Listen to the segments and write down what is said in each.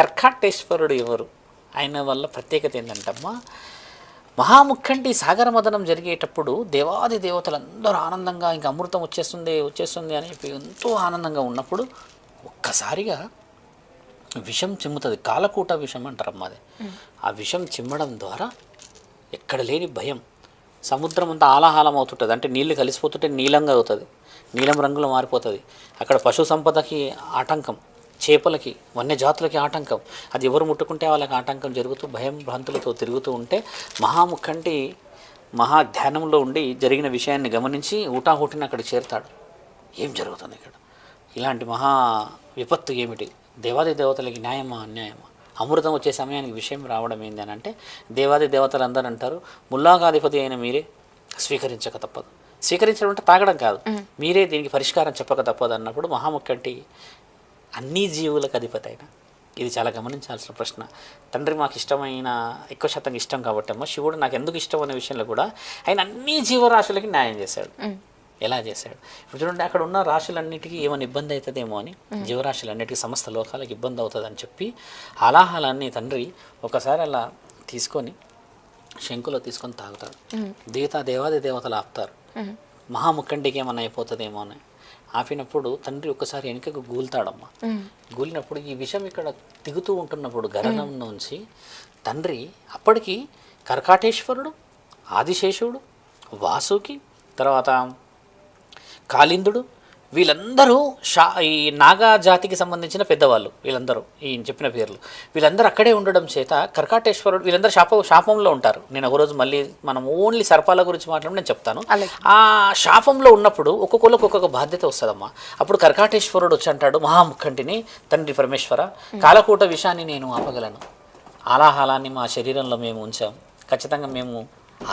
కర్కాటేశ్వరుడు ఎవరు, ఆయన వల్ల ప్రత్యేకత ఏంటంటమ్మా, మహాముఖంటి సాగర మదనం జరిగేటప్పుడు దేవాది దేవతలందరూ ఆనందంగా ఇంకా అమృతం వచ్చేస్తుంది అని చెప్పి ఎంతో ఆనందంగా ఉన్నప్పుడు ఒక్కసారిగా విషం చిమ్ముతుంది. కాలకూట విషం అంటారమ్మా అది. ఆ విషం చిమ్మడం ద్వారా ఎక్కడ లేని భయం, సముద్రం అంతా ఆలాహలం అవుతుంటుంది, అంటే నీళ్ళు కలిసిపోతుంటే నీలంగా అవుతుంది, నీలం రంగులో మారిపోతుంది. అక్కడ పశు సంపదకి ఆటంకం, చేపలకి వన్యజాతులకి ఆటంకం, అది ఎవరు ముట్టుకుంటే వాళ్ళకి ఆటంకం జరుగుతూ భయం భ్రాంతులతో తిరుగుతూ ఉంటే మహాముఖంటి మహాధ్యానంలో ఉండి జరిగిన విషయాన్ని గమనించి ఊటాహూటిని అక్కడ చేరుతాడు. ఏం జరుగుతుంది ఇక్కడ, ఇలాంటి మహా విపత్తు ఏమిటి, దేవాది దేవతలకి న్యాయమా అన్యాయమా, అమృతం వచ్చే సమయానికి విషయం రావడం ఏంది అని అంటే దేవాది దేవతలు అందరూ అంటారు, ముల్లాకాధిపతి అయిన మీరే స్వీకరించక తప్పదు. స్వీకరించడం అంటే తాగడం కాదు, మీరే దీనికి పరిష్కారం చెప్పక తప్పదు అన్నప్పుడు మహాముఖంటి అన్ని జీవులకు అధిపతి అయిన, ఇది చాలా గమనించాల్సిన ప్రశ్న. తండ్రి మాకు ఇష్టమైన ఎక్కువ శాతం ఇష్టం కాబట్టి అమ్మ, శివుడు నాకు ఎందుకు ఇష్టం అనే విషయంలో కూడా ఆయన అన్ని జీవరాశులకి న్యాయం చేశాడు. ఎలా చేశాడు ఇప్పుడు చూడండి, అక్కడ ఉన్న రాశులన్నిటికీ ఏమైనా ఇబ్బంది అవుతుందేమో అని, జీవరాశులన్నిటికీ సమస్త లోకాలకు ఇబ్బంది అవుతుందని చెప్పి హలాహలాన్ని తండ్రి ఒకసారి అలా తీసుకొని శంకులో తీసుకొని తాగుతాడు. దేవాది దేవతలు ఆపుతారు, మహాముఖండికి ఏమన్నా అయిపోతుందేమో అని. ఆపినప్పుడు తండ్రి ఒకసారి వెనుకకు గూలుతాడమ్మా. గూలినప్పుడు ఈ విషయం ఇక్కడ దిగుతూ ఉంటున్నప్పుడు గగనం నుంచి తండ్రి అప్పటికి కర్కాటేశ్వరుడు, ఆదిశేషుడు, వాసుకి, తర్వాత కాళిందుడు, వీళ్ళందరూ ఈ నాగా జాతికి సంబంధించిన పెద్దవాళ్ళు, వీళ్ళందరూ ఈ చెప్పిన పేర్లు, వీళ్ళందరూ అక్కడే ఉండడం చేత కర్కాటేశ్వరుడు వీళ్ళందరూ శాపంలో ఉంటారు. నేను ఒకరోజు మళ్ళీ మనం ఓన్లీ సర్పాల గురించి మాట్లాడి నేను చెప్తాను. ఆ శాపంలో ఉన్నప్పుడు ఒక్కొక్కరికి ఒక్కొక్క బాధ్యత వస్తుందమ్మా. అప్పుడు కర్కాటేశ్వరుడు వచ్చి అంటాడు మహాముఖంటిని, తండ్రి పరమేశ్వర, కాలకూట విషాన్ని నేను ఆపగలను, ఆలాహలాన్ని మా శరీరంలో మేము ఉంచాం, ఖచ్చితంగా మేము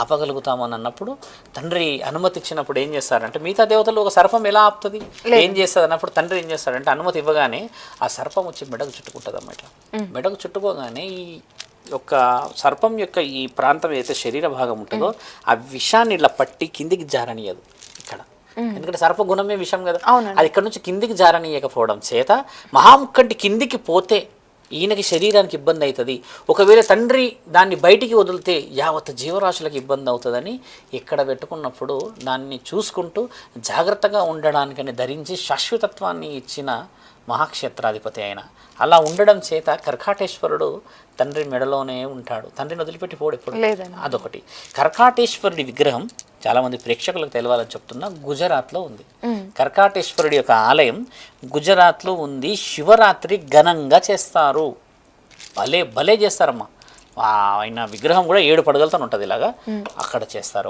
ఆపగలుగుతామని అన్నప్పుడు తండ్రి అనుమతి ఇచ్చినప్పుడు ఏం చేస్తారంటే, మిగతా దేవతలు ఒక సర్పం ఎలా ఆపుతుంది, ఏం చేస్తుంది అన్నప్పుడు తండ్రి ఏం చేస్తాడంటే అనుమతి ఇవ్వగానే ఆ సర్పం వచ్చి మెడకు చుట్టుకుంటుంది అన్నమాట. మెడకు చుట్టుకోగానే ఈ యొక్క సర్పం యొక్క ఈ ప్రాంతం ఏదైతే శరీర భాగం ఉంటుందో ఆ విషాన్ని ఇలా పట్టి కిందికి జారనీయదు ఇక్కడ, ఎందుకంటే సర్ప గుణమే విషం కదా, అది ఇక్కడ నుంచి కిందికి జారనీయకపోవడం చేత మహాముఖంటి కిందికి పోతే ఈయనకి శరీరానికి ఇబ్బంది అవుతుంది, ఒకవేళ తండ్రి దాన్ని బయటికి వదిలితే యావత్ జీవరాశులకు ఇబ్బంది అవుతుందని ఇక్కడ పెట్టుకున్నప్పుడు దాన్ని చూసుకుంటూ జాగ్రత్తగా ఉండడానికని ధరించి శాశ్వతత్వాన్ని ఇచ్చిన మహాక్షేత్రాధిపతి అయిన, అలా ఉండడం చేత కర్కాటేశ్వరుడు తండ్రి మెడలోనే ఉంటాడు, తండ్రిని వదిలిపెట్టి పోడు ఎప్పుడు. అదొకటి. కర్కాటేశ్వరుడి విగ్రహం చాలామంది ప్రేక్షకులకు తెలవాలని చెప్తున్నా, గుజరాత్లో ఉంది. కర్కాటేశ్వరుడి యొక్క ఆలయం గుజరాత్లో ఉంది. శివరాత్రి ఘనంగా చేస్తారు, భలే చేస్తారమ్మా. ఆయన విగ్రహం కూడా 7 పడగలతో ఉంటుంది, ఇలాగా అక్కడ చేస్తారు.